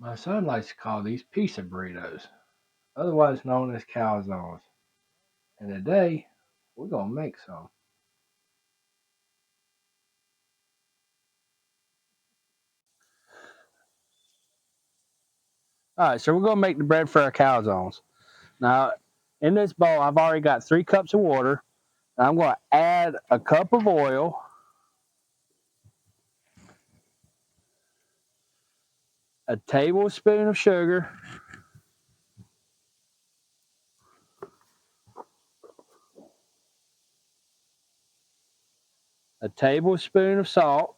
My son likes to call these pizza burritos, otherwise known as calzones. And today, we're gonna make some. All right, so we're gonna make the bread for our calzones. Now, in this bowl, I've already got 3 cups of water. And I'm gonna add a cup of oil, a tablespoon of sugar, a tablespoon of salt,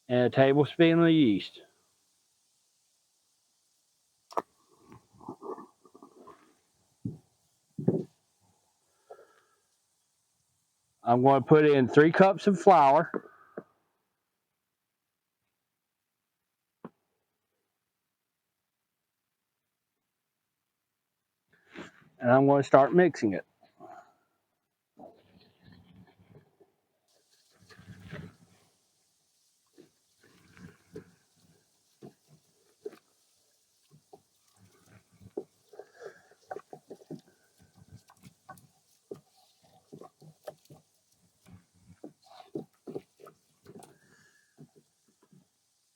and a tablespoon of yeast. I'm going to put in 3 cups of flour, and I'm going to start mixing it.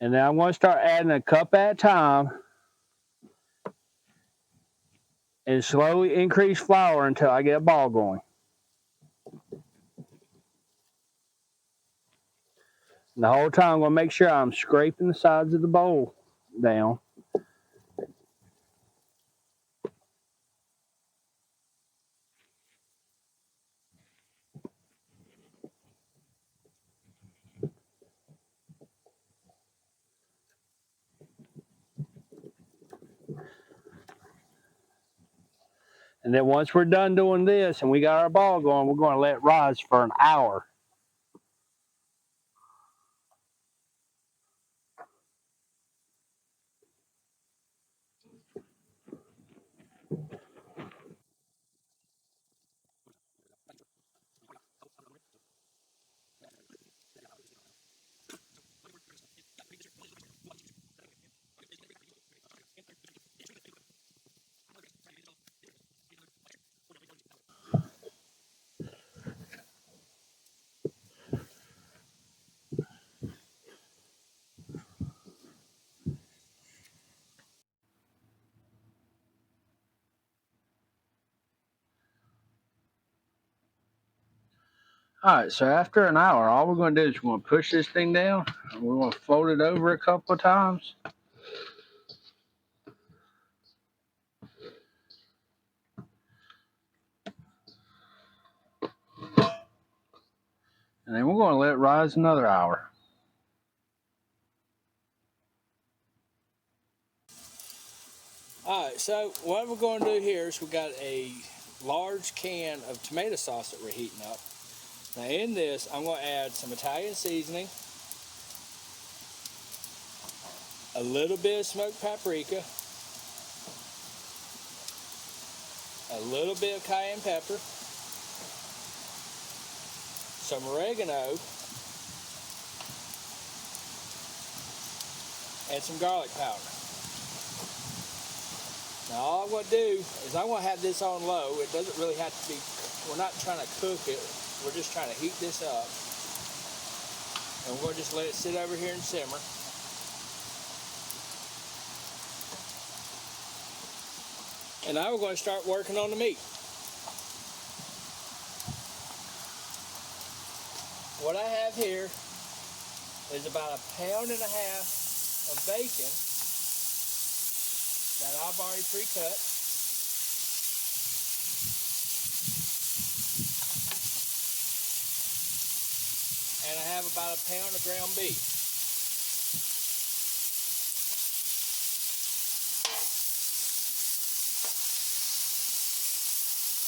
And then I'm going to start adding a cup at a time and slowly increase flour until I get a ball going. And the whole time I'm going to make sure I'm scraping the sides of the bowl down. And then once we're done doing this and we got our ball going, we're going to let it rise for an hour. All right, so after an hour, all we're going to do is we're going to push this thing down. And we're going to fold it over a couple of times. And then we're going to let it rise another hour. All right, so what we're going to do here is we got a large can of tomato sauce that we're heating up. Now in this, I'm going to add some Italian seasoning, a little bit of smoked paprika, a little bit of cayenne pepper, some oregano, and some garlic powder. Now all I'm going to do is I'm going to have this on low. It doesn't really have to be, we're not trying to cook it. We're just trying to heat this up. And we're going to just let it sit over here and simmer. And now we're going to start working on the meat. What I have here is about 1.5 pounds of bacon that I've already pre-cut. And I have about 1 pound of ground beef.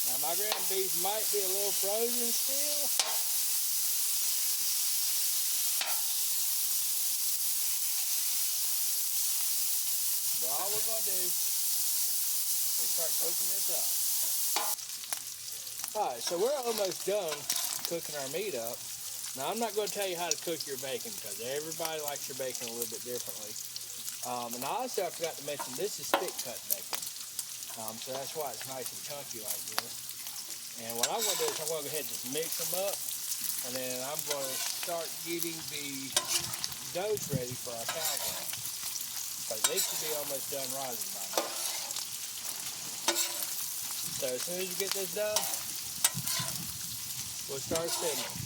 Now my ground beef might be a little frozen still. But all we're going to do is start cooking this up. Alright, so we're almost done cooking our meat up. Now I'm not going to tell you how to cook your bacon because everybody likes your bacon a little bit differently. And also I forgot to mention this is thick cut bacon. So that's why it's nice and chunky like this. And what I'm going to do is I'm going to go ahead and just mix them up. And then I'm going to start getting the doughs ready for our calzones. Because they should be almost done rising by now. So as soon as you get this done, we'll start simmering.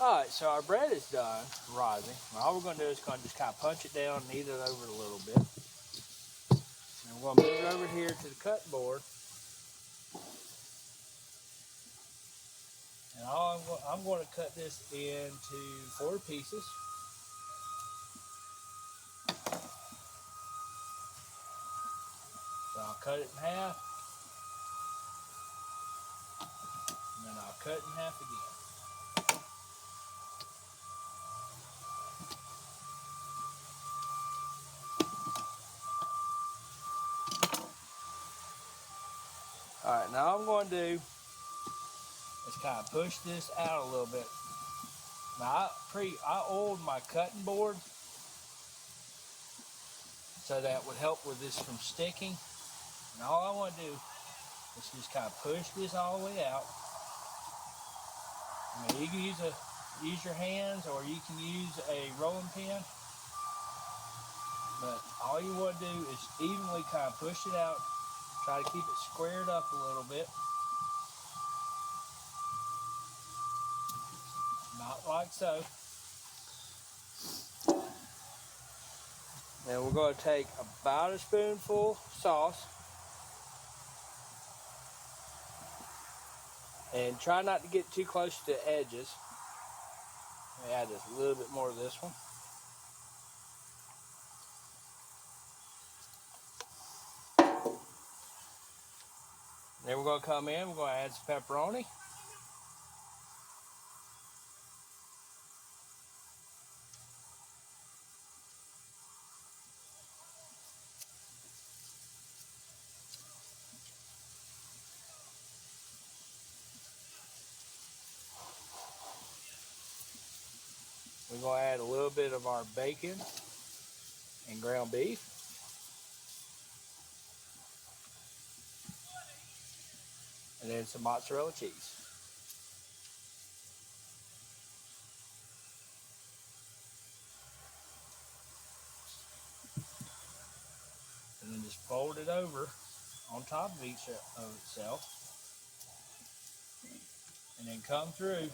Alright, so our bread is done rising. All we're going to do is just kind of punch it down and knead it over a little bit. And we're going to move it over here to the cut board. And I'm going to cut this into 4 pieces. So I'll cut it in half. And then I'll cut it in half again. Alright, now all I'm going to do is kind of push this out a little bit. Now I oiled my cutting board so that would help with this from sticking. And all I want to do is just kind of push this all the way out. I mean, you can use your hands or you can use a rolling pin. But all you want to do is evenly kind of push it out. Try to keep it squared up a little bit. Not like so. Then we're going to take about a spoonful of sauce. And try not to get too close to the edges. Let me add just a little bit more of this one. Then we're going to come in, we're going to add some pepperoni. We're going to add a little bit of our bacon and ground beef. And then some mozzarella cheese. And then just fold it over on top of each of itself. And then come through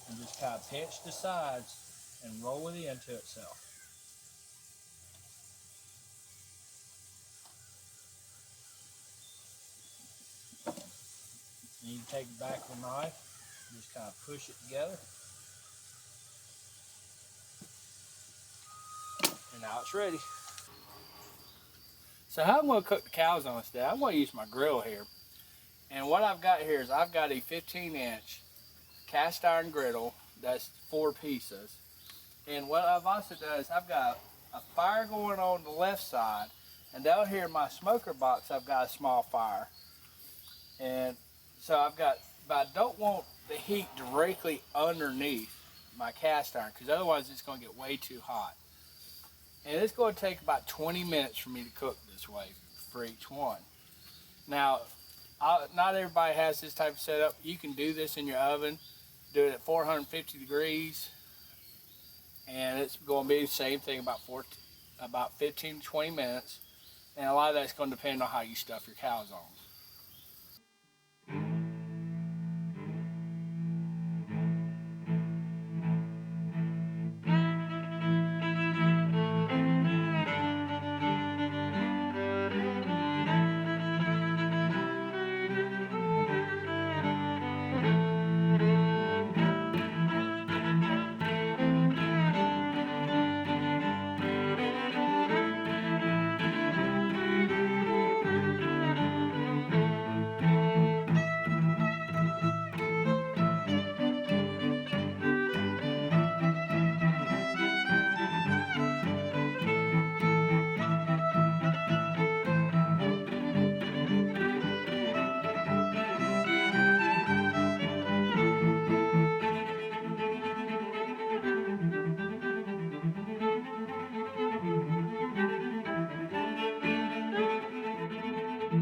and just kind of pinch the sides and roll it into itself. And you can take the back of the knife, just kind of push it together. And now it's ready. So how I'm going to cook the calzones today, I'm going to use my grill here. And what I've got here is I've got a 15-inch cast iron griddle that's 4 pieces. And what I've also done is I've got a fire going on the left side, and down here in my smoker box I've got a small fire. And so I've got, but I don't want the heat directly underneath my cast iron because otherwise it's going to get way too hot. And it's going to take about 20 minutes for me to cook this way for each one. Now, not everybody has this type of setup. You can do this in your oven, do it at 450 degrees, and it's going to be the same thing about 15 to 20 minutes. And a lot of that's going to depend on how you stuff your calzones.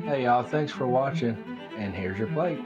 Hey y'all, thanks for watching, and here's your plate.